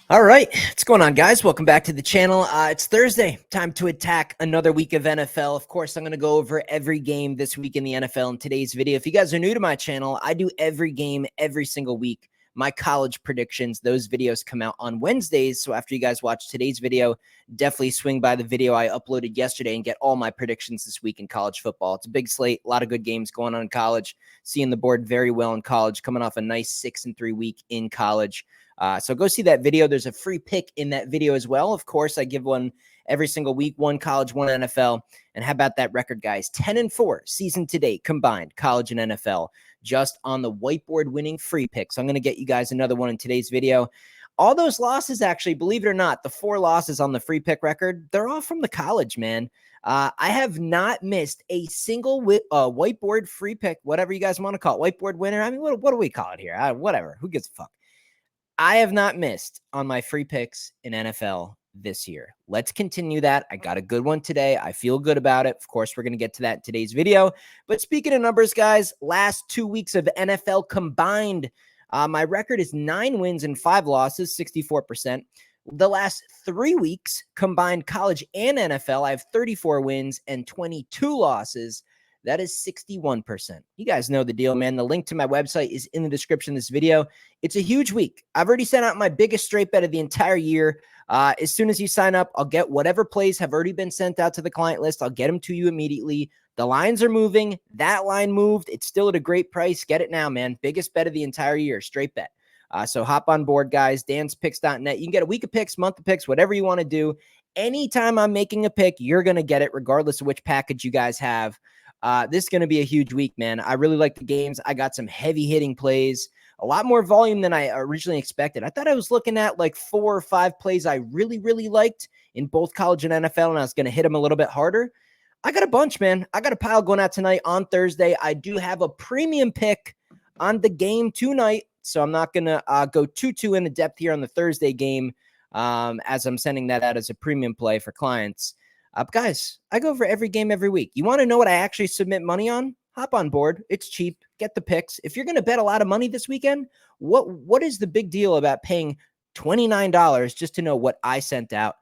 All right, what's going on, guys? Welcome back to the channel. It's Thursday, time to attack another week of NFL. Of course, I'm going to go over every game this week in the NFL in today's video. If you guys are new to my channel, I do every game every single week. My college predictions, those videos come out on Wednesdays. So after you guys watch today's video, definitely swing by the video I uploaded yesterday and get all my predictions this week in college football. It's a big slate, a lot of good games going on in college. Seeing the board very well in college, coming off a nice 6-3 week in college. So go see that video. There's a free pick in that video as well. Of course, I give one every single week, one college, one NFL. And how about that record, guys? 10-4 season to date combined, college and NFL, just on the whiteboard winning free pick. So I'm going to get you guys another one in today's video. All those losses, actually, believe it or not, the 4 losses on the free pick record, they're all from the college, man. I have not missed a single whiteboard free pick, whatever you guys want to call it, whiteboard winner. I mean, what do we call it here? Whatever. Who gives a fuck? I have not missed on my free picks in NFL this year. Let's continue that. I got a good one today. I feel good about it. Of course, we're going to get to that in today's video. But speaking of numbers, guys, last 2 weeks of NFL combined, my record is 9 wins and 5 losses, 64%. The last 3 weeks combined college and NFL, I have 34 wins and 22 losses. That is 61%. You guys know the deal, man. The link to my website is in the description of this video. It's a huge week. I've already sent out my biggest straight bet of the entire year. As soon as you sign up, I'll get whatever plays have already been sent out to the client list. I'll get them to you immediately. The lines are moving. That line moved. It's still at a great price. Get it now, man. Biggest bet of the entire year. Straight bet. So hop on board, guys. danspicks.net. You can get a week of picks, month of picks, whatever you want to do. Anytime I'm making a pick, you're going to get it regardless of which package you guys have. This is going to be a huge week, man. I really like the games. I got some heavy hitting plays, a lot more volume than I originally expected. I thought I was looking at like 4 or 5 plays I really, really liked in both college and NFL, and I was going to hit them a little bit harder. I got a bunch, man. I got a pile going out tonight on Thursday. I do have a premium pick on the game tonight, so I'm not going to go too into depth here on the Thursday game as I'm sending that out as a premium play for clients. Guys, I go over every game every week. You want to know what I actually submit money on? Hop on board. It's cheap. Get the picks. If you're going to bet a lot of money this weekend, what is the big deal about paying $29 just to know what I sent out?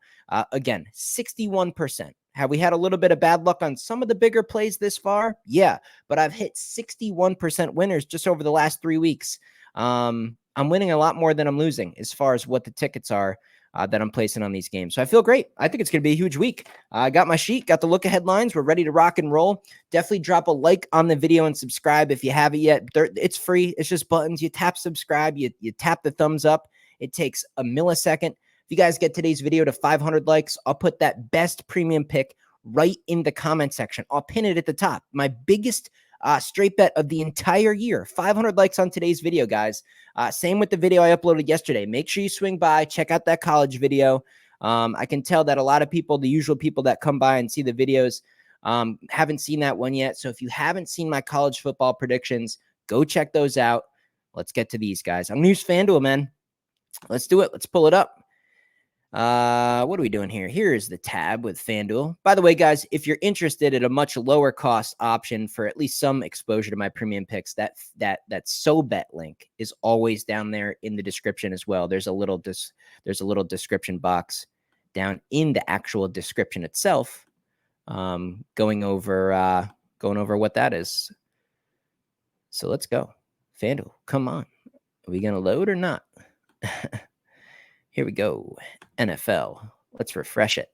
Again, 61%. Have we had a little bit of bad luck on some of the bigger plays this far? Yeah, but I've hit 61% winners just over the last 3 weeks. I'm winning a lot more than I'm losing as far as what the tickets are that I'm placing on these games. So I feel great. I think it's going to be a huge week. I got my sheet, got the look ahead lines. We're ready to rock and roll. Definitely drop a like on the video and subscribe if you haven't yet. It's free. It's just buttons. You tap subscribe. You tap the thumbs up. It takes a millisecond. If you guys get today's video to 500 likes, I'll put that best premium pick right in the comment section. I'll pin it at the top. My biggest straight bet of the entire year. 500 likes on today's video, guys. Same with the video I uploaded yesterday. Make sure you swing by, check out that college video. I can tell that a lot of people, the usual people that come by and see the videos, haven't seen that one yet. So if you haven't seen my college football predictions, go check those out. Let's get to these, guys. I'm going to use FanDuel, man. Let's do it. Let's pull it up. What are we doing here? Here is the tab with FanDuel. By the way, guys, if you're interested at a much lower cost option for at least some exposure to my premium picks, that SoBet link is always down there in the description as well. There's a little description box down in the actual description itself, going over what that is. So let's go. FanDuel, come on. Are we gonna load or not? Here we go. NFL. Let's refresh it.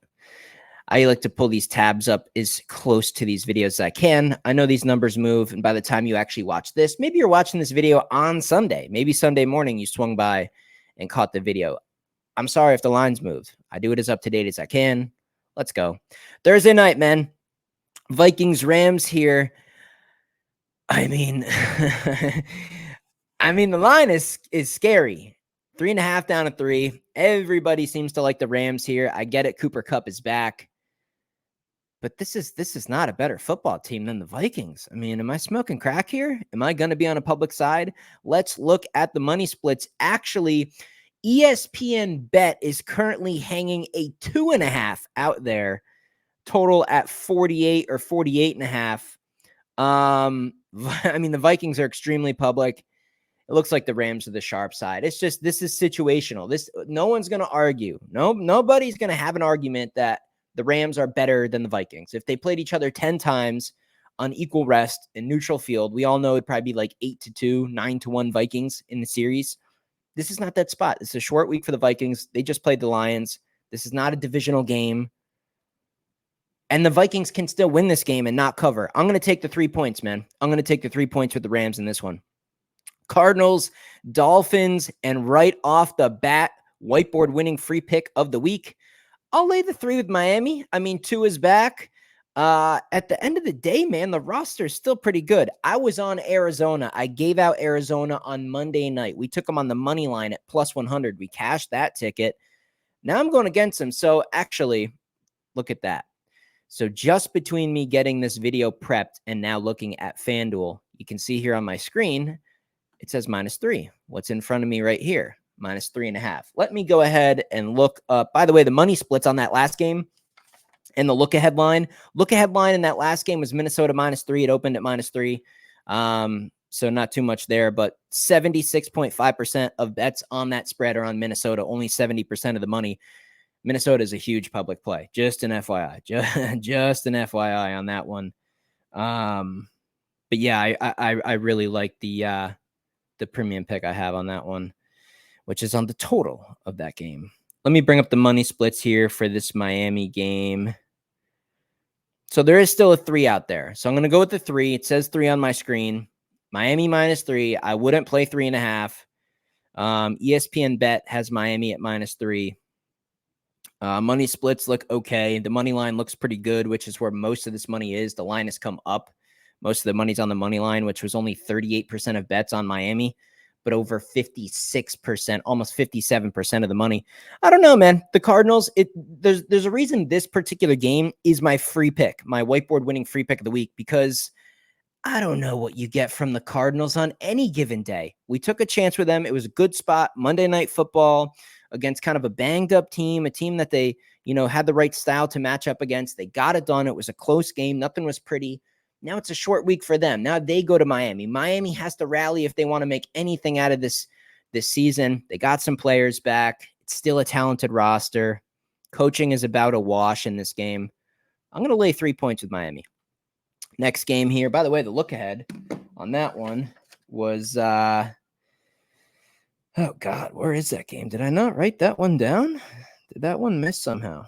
I like to pull these tabs up as close to these videos as I can. I know these numbers move, and by the time you actually watch this, maybe you're watching this video on Sunday. Maybe Sunday morning you swung by and caught the video. I'm sorry if the lines moved. I do it as up to date as I can. Let's go. Thursday night, man. Vikings, Rams here. I mean, the line is scary. 3.5 down to 3. Everybody seems to like the Rams here. I get it. Cooper Kupp is back. But this is not a better football team than the Vikings. I mean, am I smoking crack here? Am I going to be on a public side? Let's look at the money splits. Actually, ESPN Bet is currently hanging a 2.5 out there. Total at 48 or 48.5. I mean, the Vikings are extremely public. it looks like the Rams are the sharp side. It's just, this is situational. No one's going to argue. Nobody's going to have an argument that the Rams are better than the Vikings. If they played each other 10 times on equal rest in neutral field, we all know it'd probably be like 8-2, 9-1 Vikings in the series. This is not that spot. It's a short week for the Vikings. They just played the Lions. This is not a divisional game. And the Vikings can still win this game and not cover. I'm going to take the 3 points, man. I'm going to take the 3 points with the Rams in this one. Cardinals, Dolphins, and right off the bat, whiteboard winning free pick of the week. I'll lay the 3 with Miami. I mean, 2 is back. At the end of the day, man, the roster is still pretty good. I was on Arizona. I gave out Arizona on Monday night. We took them on the money line at plus 100. We cashed that ticket. Now I'm going against them. So actually, look at that. So just between me getting this video prepped and now looking at FanDuel, you can see here on my screen, it says -3. What's in front of me right here? -3.5. Let me go ahead and look up. By the way, the money splits on that last game and the look-ahead line. Look-ahead line in that last game was Minnesota -3. It opened at -3. So not too much there, but 76.5% of bets on that spread are on Minnesota. Only 70% of the money. Minnesota is a huge public play. Just an FYI. Just an FYI on that one. But yeah, I really like the premium pick I have on that one, which is on the total of that game. Let me bring up the money splits here for this Miami game. So there is still a 3 out there. So I'm going to go with the 3. It says 3 on my screen. Miami -3. I wouldn't play 3.5. ESPN Bet has Miami at -3. Money splits look okay. The money line looks pretty good, which is where most of this money is. The line has come up. Most of the money's on the money line, which was only 38% of bets on Miami, but over 56%, almost 57% of the money. I don't know, man. The Cardinals, there's a reason this particular game is my free pick, my whiteboard winning free pick of the week, because I don't know what you get from the Cardinals on any given day. We took a chance with them. It was a good spot. Monday Night Football against kind of a banged up team, a team that they, had the right style to match up against. They got it done. It was a close game. Nothing was pretty. Now it's a short week for them. Now they go to Miami. Miami has to rally if they want to make anything out of this season. They got some players back. It's still a talented roster. Coaching is about a wash in this game. I'm going to lay 3 points with Miami. Next game here. By the way, the look ahead on that one was, oh God, where is that game? Did I not write that one down? Did that one miss somehow?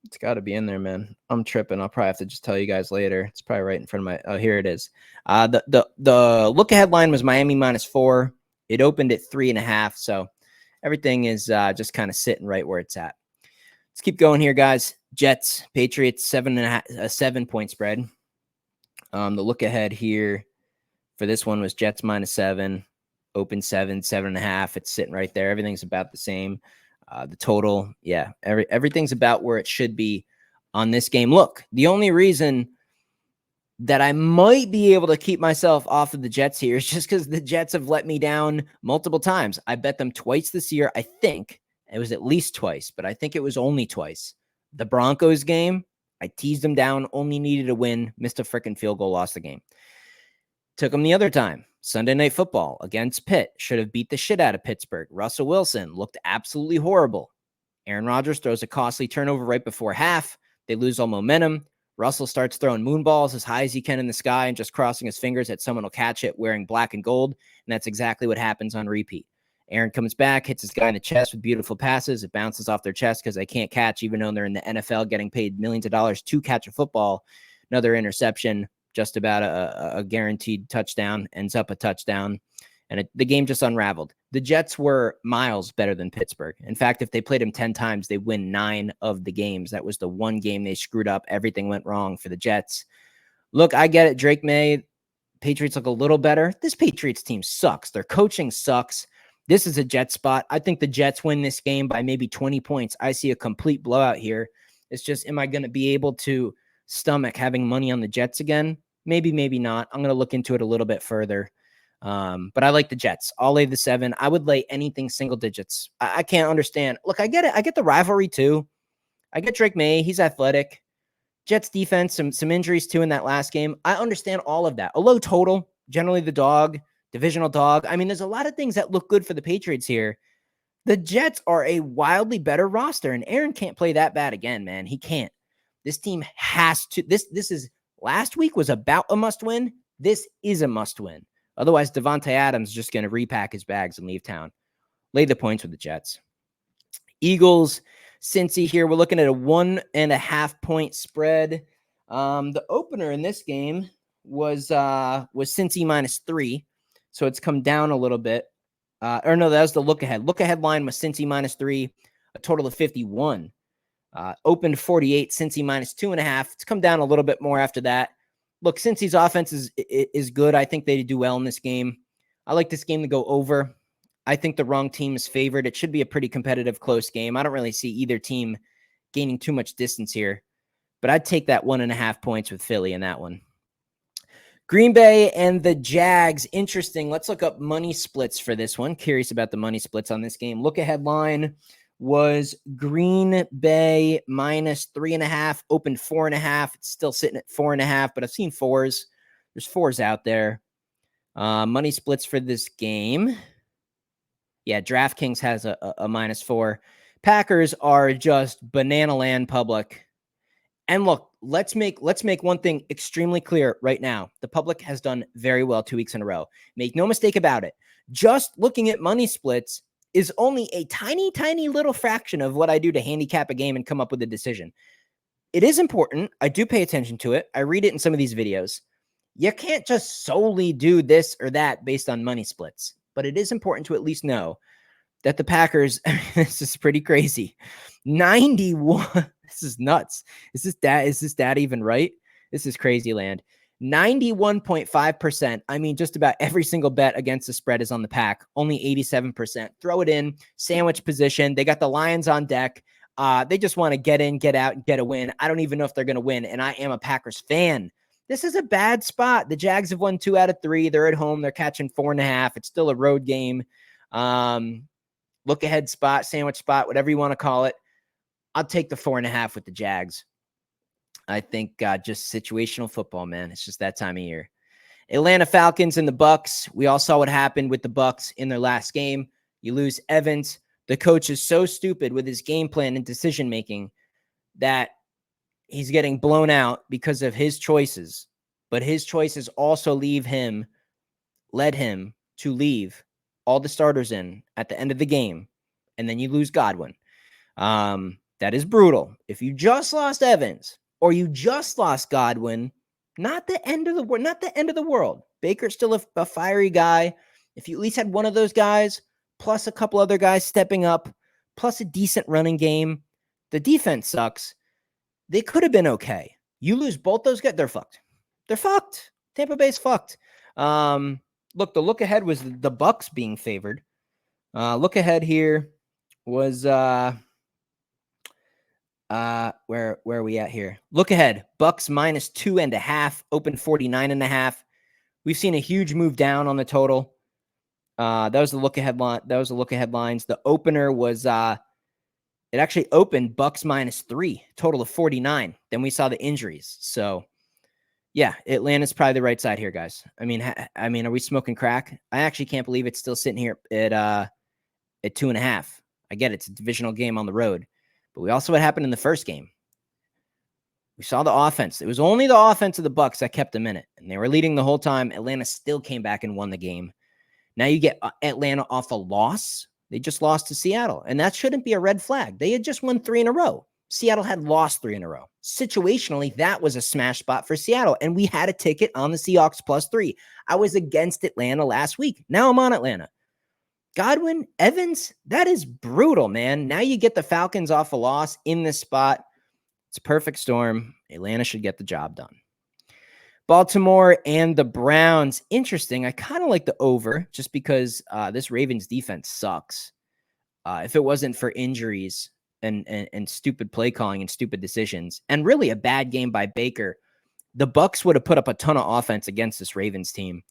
It's got to be in there, man. I'm tripping. I'll probably have to just tell you guys later. It's probably right in front of my. Oh, here it is. The look ahead line was Miami -4. It opened at 3.5. So everything is just kind of sitting right where it's at. Let's keep going here, guys. Jets, Patriots, 7-point spread. The look ahead here for this one was Jets -7, open 7, 7.5. It's sitting right there. Everything's about the same. The total, yeah, everything's about where it should be on this game. Look, the only reason that I might be able to keep myself off of the Jets here is just because the Jets have let me down multiple times. I bet them twice this year. I think it was at least twice, but I think it was only twice. The Broncos game, I teased them down, only needed a win, missed a freaking field goal, lost the game. Took them the other time. Sunday Night Football against Pitt. Should have beat the shit out of Pittsburgh. Russell Wilson looked absolutely horrible. Aaron Rodgers throws a costly turnover right before half. They lose all momentum. Russell starts throwing moon balls as high as he can in the sky and just crossing his fingers that someone will catch it wearing black and gold. And that's exactly what happens on repeat. Aaron comes back, hits his guy in the chest with beautiful passes. It bounces off their chest because they can't catch, even though they're in the NFL getting paid millions of dollars to catch a football. Another interception. Just about a guaranteed touchdown, ends up a touchdown, and the game just unraveled. The Jets were miles better than Pittsburgh. In fact, if they played them 10 times, they win 9 of the games. That was the one game they screwed up. Everything went wrong for the Jets. Look, I get it. Drake May, Patriots look a little better. This Patriots team sucks. Their coaching sucks. This is a Jet spot. I think the Jets win this game by maybe 20 points. I see a complete blowout here. It's just, am I going to be able to stomach having money on the Jets again? Maybe, maybe not. I'm going to look into it a little bit further. But I like the Jets. I'll lay the 7. I would lay anything single digits. I can't understand. Look, I get it. I get the rivalry too. I get Drake May. He's athletic. Jets defense, some injuries too in that last game. I understand all of that. A low total, generally the dog. divisional dog. I mean, there's a lot of things that look good for the Patriots here. The Jets are a wildly better roster, and Aaron can't play that bad again, man. He can't. This team has to. This is last week was about a must win. This is a must win. Otherwise, Devontae Adams is just going to repack his bags and leave town. Lay the points with the Jets. Eagles, Cincy here. We're looking at a 1.5 point spread. The opener in this game was Cincy -3, so it's come down a little bit. Or no, that was the look ahead. Look ahead line was Cincy -3, a total of 51. Opened 48, Cincy -2.5. It's come down a little bit more after that. Look, Cincy's offense is good. I think they do well in this game. I like this game to go over. I think the wrong team is favored. It should be a pretty competitive, close game. I don't really see either team gaining too much distance here, but I'd take that 1.5 points with Philly in that one. Green Bay and the Jags. Interesting. Let's look up money splits for this one. Curious about the money splits on this game. Look ahead line was Green Bay -3.5, opened 4.5. It's still sitting at 4.5, but I've seen 4s. There's 4s out there. Money splits for this game. Yeah, DraftKings has a -4. Packers are just banana land public. And look, let's make one thing extremely clear right now. The public has done very well 2 weeks in a row. Make no mistake about it. Just looking at money splits is only a tiny, tiny little fraction of what I do to handicap a game and come up with a decision. It is important. I do pay attention to it. I read it in some of these videos. You can't just solely do this or that based on money splits, but it is important to at least know that the Packers, this is pretty crazy. 91. This is nuts. Is this data even right? This is crazy land. 91.5%. I mean, just about every single bet against the spread is on the Pack. Only 87%. Throw it in, sandwich position. They got the Lions on deck. They just want to get in, get out, and get a win. I don't even know if they're going to win, and I am a Packers fan. This is a bad spot. The Jags have won 2 out of 3. They're at home. They're catching 4.5. It's still a road game. Look ahead spot, sandwich spot, whatever you want to call it. I'll take the 4.5 with the Jags. I think just situational football, man. It's just that time of year. Atlanta Falcons and the Bucs. We all saw what happened with the Bucs in their last game. You lose Evans. The coach is so stupid with his game plan and decision-making that he's getting blown out because of his choices. But his choices also led him to leave all the starters in at the end of the game. And then you lose Godwin. That is brutal. If you just lost Evans or you just lost Godwin, not the end of the world. Not the end of the world. Baker's still a fiery guy. If you at least had one of those guys, plus a couple other guys stepping up, plus a decent running game, the defense sucks. They could have been okay. You lose both those guys, they're fucked. They're fucked. Tampa Bay's fucked. Look, the look ahead was the Bucs being favored. Look ahead here was where are we at here? Look ahead. Bucs -2.5, open 49.5. We've seen a huge move down on the total. That was the look ahead line. That was the look ahead lines. The opener was it actually opened Bucs -3, total of 49. Then we saw the injuries. So yeah, Atlanta's probably the right side here, guys. I mean, are we smoking crack? I actually can't believe it's still sitting here at 2.5. I get it's a divisional game on the road, but we also what happened in the first game. We saw the offense. It was only the offense of the Bucs that kept them in it, and they were leading the whole time. Atlanta still came back and won the game. Now you get Atlanta off a loss. They just lost to Seattle, and that shouldn't be a red flag. They had just won 3 in a row. Seattle had lost 3 in a row. Situationally, that was a smash spot for Seattle, and we had a ticket on the Seahawks +3. I was against Atlanta last week. Now I'm on Atlanta. Godwin, Evans, that is brutal, man. Now you get the Falcons off a loss in this spot. It's a perfect storm. Atlanta should get the job done. Baltimore and the Browns. Interesting. I kind of like the over just because this Ravens defense sucks. If it wasn't for injuries and stupid play calling and stupid decisions and really a bad game by Baker, the Bucs would have put up a ton of offense against this Ravens team.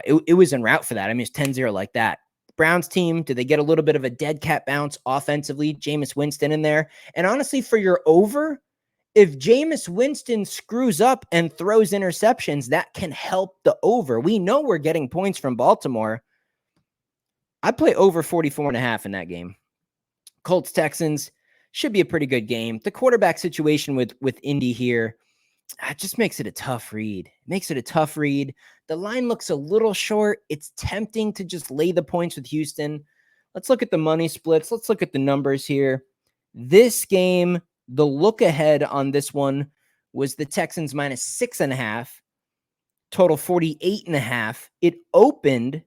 It was en route for that. I mean, it's 10-0 like that. Browns team, did they get a little bit of a dead cat bounce offensively? Jameis Winston in there. And honestly, for your over, If Jameis Winston screws up and throws interceptions, that can help the over. We know we're getting points from Baltimore. I play over 44.5 in that game. Colts Texans should be a pretty good game. The quarterback situation with Indy here, it just makes it a tough read. The line looks a little short. It's tempting to just lay the points with Houston. Let's look at the money splits. Let's look at the numbers here. This game, the look ahead on this one was the Texans minus 6.5, total 48.5. It opened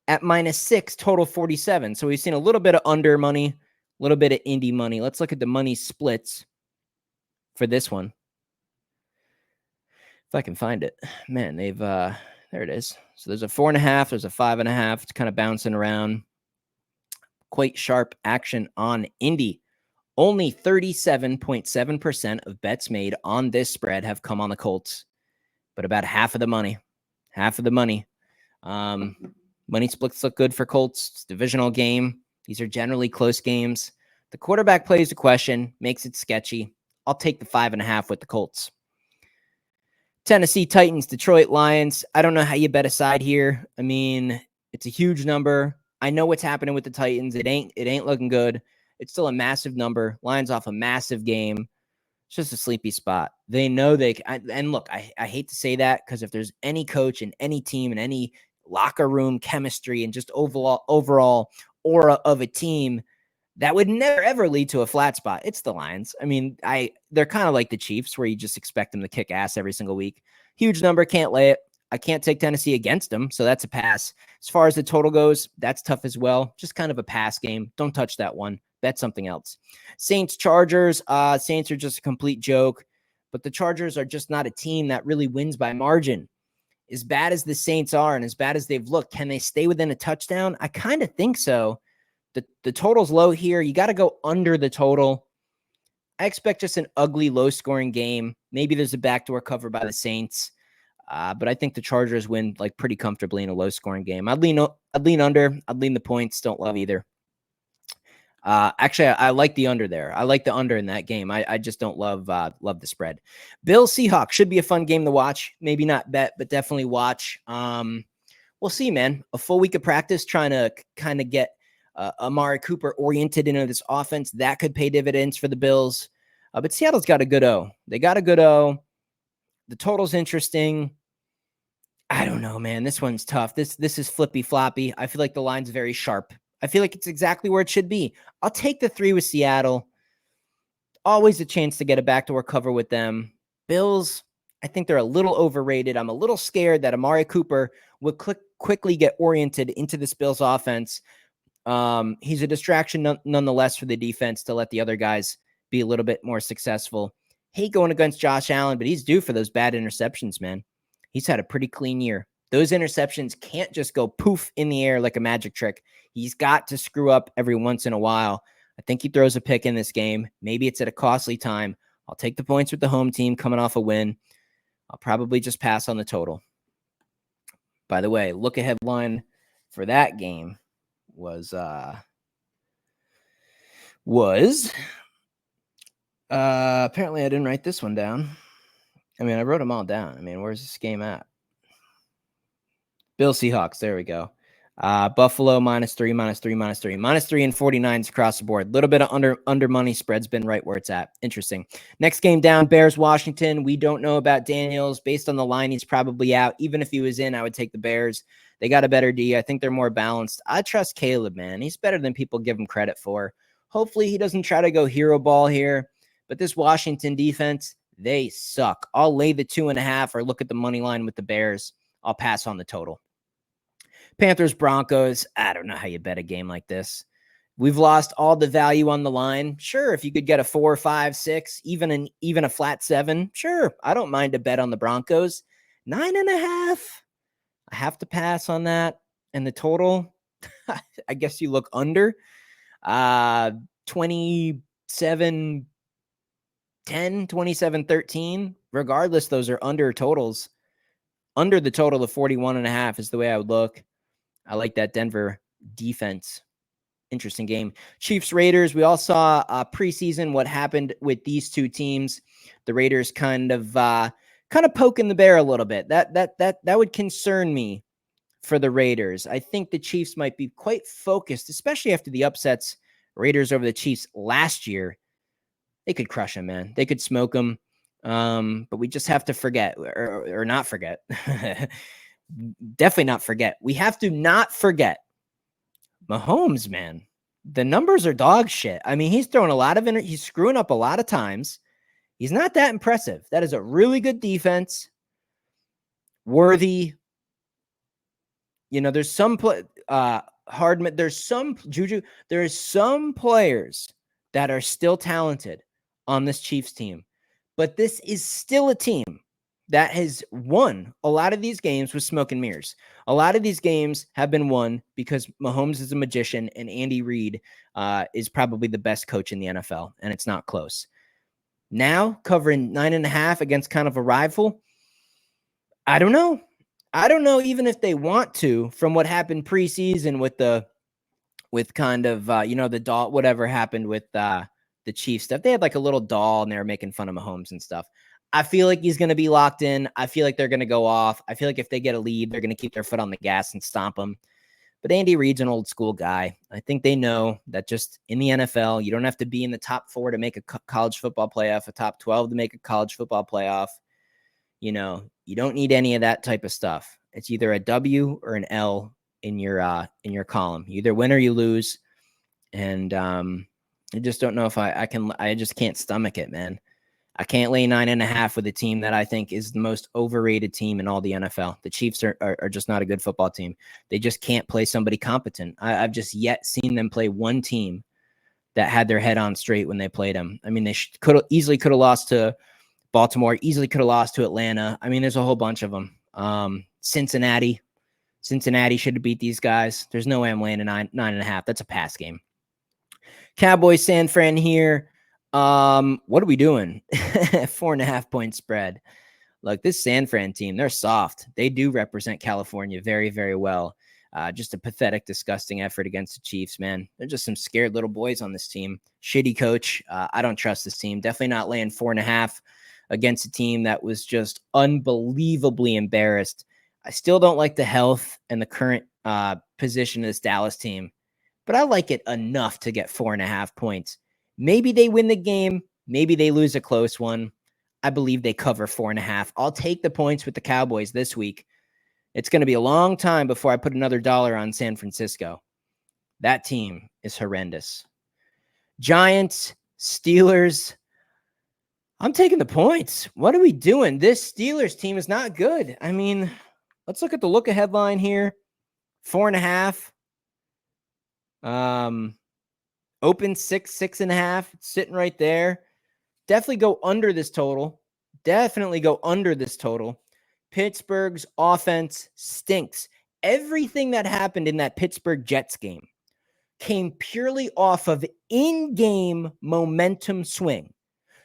at minus 6, total 47. So we've seen a little bit of under money, a little bit of Indy money. Let's look at the money splits for this one. If I can find it. Man, they've, there it is. So there's a 4.5, there's a 5.5. It's kind of bouncing around. Quite sharp action on Indy. Only 37.7% of bets made on this spread have come on the Colts, but about half of the money. Money splits look good for Colts. It's a divisional game. These are generally close games. The quarterback plays the question, makes it sketchy. I'll take the 5.5 with the Colts. Tennessee Titans, Detroit Lions. I don't know how you bet a side here. I mean, it's a huge number. I know what's happening with the Titans. It ain't looking good. It's still a massive number. Lions off a massive game. It's just a sleepy spot. They know and look, I hate to say that because if there's any coach in any team and any locker room chemistry and just overall aura of a team that would never ever lead to a flat spot, it's the Lions. I mean, they're kind of like the Chiefs where you just expect them to kick ass every single week. Huge number, can't lay it. I can't take Tennessee against them, so that's a pass. As far as the total goes, that's tough as well. Just kind of a pass game. Don't touch that one. Bet something else. Saints, Chargers. Saints are just a complete joke, but the Chargers are just not a team that really wins by margin. As bad as the Saints are and as bad as they've looked, can they stay within a touchdown? I kind of think so. The total's low here. You got to go under the total. I expect just an ugly, low-scoring game. Maybe there's a backdoor cover by the Saints. But I think the Chargers win like pretty comfortably in a low-scoring game. I'd lean under. I'd lean the points. Don't love either. Actually, I like the under there. I like the under in that game. I just don't love the spread. Bills Seahawks should be a fun game to watch. Maybe not bet, but definitely watch. We'll see, man. A full week of practice trying to kind of get Amari Cooper oriented into this offense. That could pay dividends for the Bills. But Seattle's got a good O. They got a good O. The total's interesting. I don't know, man. This one's tough. This is flippy floppy. I feel like the line's very sharp. I feel like it's exactly where it should be. I'll take the 3 with Seattle. Always a chance to get a backdoor cover with them. Bills, I think they're a little overrated. I'm a little scared that Amari Cooper would quickly get oriented into this Bills offense. He's a distraction nonetheless for the defense to let the other guys be a little bit more successful. Hate going against Josh Allen, but he's due for those bad interceptions, man. He's had a pretty clean year. Those interceptions can't just go poof in the air like a magic trick. He's got to screw up every once in a while. I think he throws a pick in this game. Maybe it's at a costly time. I'll take the points with the home team coming off a win. I'll probably just pass on the total. By the way, look ahead line for that game was apparently I didn't write this one down. I mean, I wrote them all down. I mean, where's this game at? Bill Seahawks. There we go. Buffalo -3, -3, -3. -3 and 49s across the board. A little bit of under money spread's been right where it's at. Interesting. Next game down, Bears, Washington. We don't know about Daniels. Based on the line, he's probably out. Even if he was in, I would take the Bears. They got a better D. I think they're more balanced. I trust Caleb, man. He's better than people give him credit for. Hopefully he doesn't try to go hero ball here. But this Washington defense, they suck. I'll lay the 2.5 or look at the money line with the Bears. I'll pass on the total. Panthers, Broncos. I don't know how you bet a game like this. We've lost all the value on the line. Sure, if you could get a 4, 5, 6, even a flat 7, sure, I don't mind a bet on the Broncos. 9.5. I have to pass on that. And the total, I guess you look under. 27-10, 27-13. Regardless, those are under totals. Under the total of 41.5 is the way I would look. I like that Denver defense. interesting game. Chiefs Raiders. We all saw preseason what happened with these two teams. The Raiders kind of poking the bear a little bit. That would concern me for the Raiders. I think the Chiefs might be quite focused, especially after the upsets. Raiders over the Chiefs last year. They could crush them, man. They could smoke them. But we just have to forget or not forget. Definitely not forget. We have to not forget Mahomes, man. The numbers are dog shit. I mean, he's throwing a lot of he's screwing up a lot of times. He's not that impressive. That is a really good defense. Worthy. There's some Hardman. There's some Juju. There's some players that are still talented on this Chiefs team, but this is still a team that has won a lot of these games with smoke and mirrors. A lot of these games have been won because Mahomes is a magician and Andy Reid is probably the best coach in the NFL, and it's not close. Now covering 9.5 against kind of a rival. I don't know. I don't know even if they want to, from what happened preseason with the doll, whatever happened with the Chiefs stuff. They had like a little doll and they were making fun of Mahomes and stuff. I feel like he's going to be locked in. I feel like they're going to go off. I feel like if they get a lead, they're going to keep their foot on the gas and stomp them. But Andy Reid's an old school guy. I think they know that just in the NFL, you don't have to be in the top 4 to make a college football playoff, a top 12 to make a college football playoff. You don't need any of that type of stuff. It's either a W or an L in your column. You either win or you lose. And I just don't know if I just can't stomach it, man. I can't lay 9.5 with a team that I think is the most overrated team in all the NFL. The Chiefs are just not a good football team. They just can't play somebody competent. I've just yet seen them play one team that had their head on straight when they played them. I mean, they easily could have lost to Baltimore, easily could have lost to Atlanta. I mean, there's a whole bunch of them. Cincinnati should have beat these guys. There's no way I'm laying a 9.5. That's a pass game. Cowboys, San Fran here. What are we doing? 4.5 point spread. Look, this San Fran team, they're soft. They do represent California very, very well. Just a pathetic, disgusting effort against the Chiefs, man. They're just some scared little boys on this team. Shitty coach. I don't trust this team. Definitely not laying 4.5 against a team that was just unbelievably embarrassed. I still don't like the health and the current position of this Dallas team, but I like it enough to get 4.5 points. Maybe they win the game. Maybe they lose a close one. I believe they cover 4.5. I'll take the points with the Cowboys this week. It's going to be a long time before I put another dollar on San Francisco. That team is horrendous. Giants, Steelers. I'm taking the points. What are we doing? This Steelers team is not good. I mean, let's look at the look-ahead line here. 4.5. Open 6.5. It's sitting right there. Definitely go under this total. Pittsburgh's offense stinks. Everything that happened in that Pittsburgh Jets game came purely off of in-game momentum swing.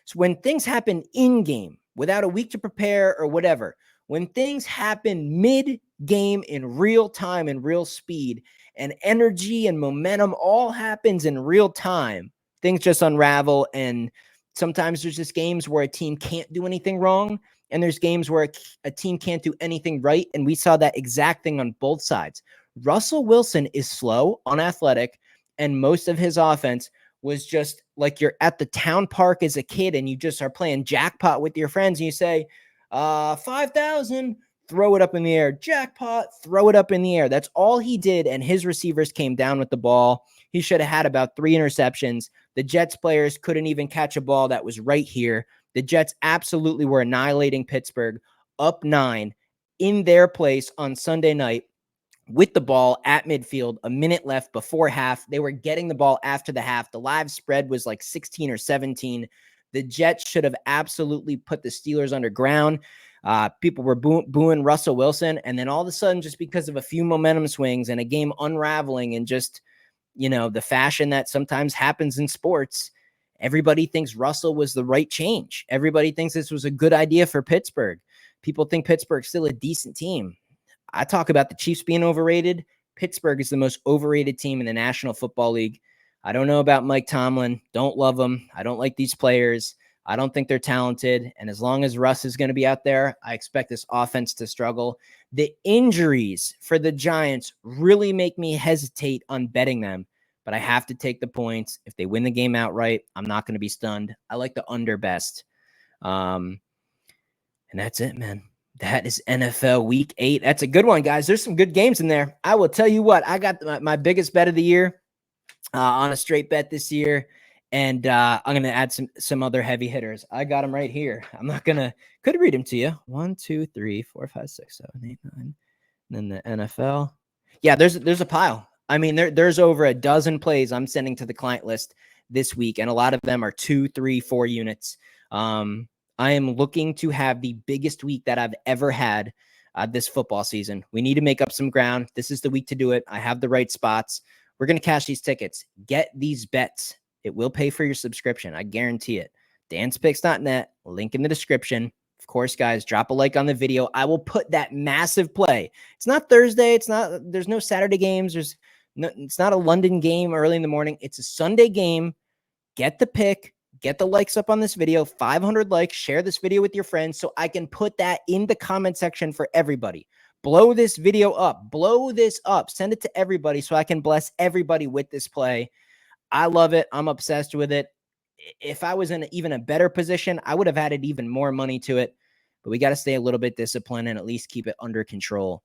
So when things happen in-game, without a week to prepare or whatever, when things happen mid-game in real time and real speed, and energy and momentum all happens in real time, things just unravel. And sometimes there's just games where a team can't do anything wrong, and there's games where a team can't do anything right. And we saw that exact thing on both sides. Russell Wilson is slow, unathletic, and most of his offense was just like you're at the town park as a kid and you just are playing jackpot with your friends and you say, 5,000, throw it up in the air, jackpot, throw it up in the air. That's all he did. And his receivers came down with the ball. He should have had about 3 interceptions. The Jets players couldn't even catch a ball that was right here. The Jets absolutely were annihilating Pittsburgh, up 9 in their place on Sunday night with the ball at midfield, a minute left before half. They were getting the ball after the half. The live spread was like 16 or 17. The Jets should have absolutely put the Steelers underground. People were booing Russell Wilson. And then all of a sudden, just because of a few momentum swings and a game unraveling and just, the fashion that sometimes happens in sports, everybody thinks Russell was the right change. Everybody thinks this was a good idea for Pittsburgh. People think Pittsburgh's still a decent team. I talk about the Chiefs being overrated. Pittsburgh is the most overrated team in the National Football League. I don't know about Mike Tomlin. Don't love him. I don't like these players. I don't think they're talented. And as long as Russ is going to be out there, I expect this offense to struggle. The injuries for the Giants really make me hesitate on betting them, but I have to take the points. If they win the game outright, I'm not going to be stunned. I like the under best. And that's it, man. That is NFL Week 8. That's a good one, guys. There's some good games in there. I will tell you what, I got my biggest bet of the year on a straight bet this year. And I'm going to add some other heavy hitters. I got them right here. I'm not going to, could read them to you. 1, 2, 3, 4, 5, 6, 7, 8, 9. And then the NFL. Yeah, there's a pile. I mean, there's over a dozen plays I'm sending to the client list this week. And a lot of them are 2, 3, 4 units. I am looking to have the biggest week that I've ever had this football season. We need to make up some ground. This is the week to do it. I have the right spots. We're going to cash these tickets. Get these bets. It will pay for your subscription. I guarantee it. danspicks.net, link in the description. Of course, guys, drop a like on the video. I will put that massive play. It's not Thursday. There's no Saturday games. It's not a London game early in the morning. It's a Sunday game. Get the pick. Get the likes up on this video, 500 likes, share this video with your friends so I can put that in the comment section for everybody. Blow this video up, blow this up, send it to everybody so I can bless everybody with this play. I love it. I'm obsessed with it. If I was in even a better position, I would have added even more money to it, but we got to stay a little bit disciplined and at least keep it under control.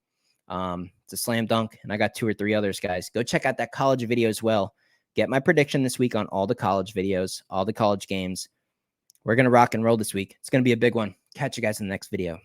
It's a slam dunk, and I got 2 or 3 others, guys. Go check out that college video as well. Get my prediction this week on all the college videos, all the college games. We're going to rock and roll this week. It's going to be a big one. Catch you guys in the next video.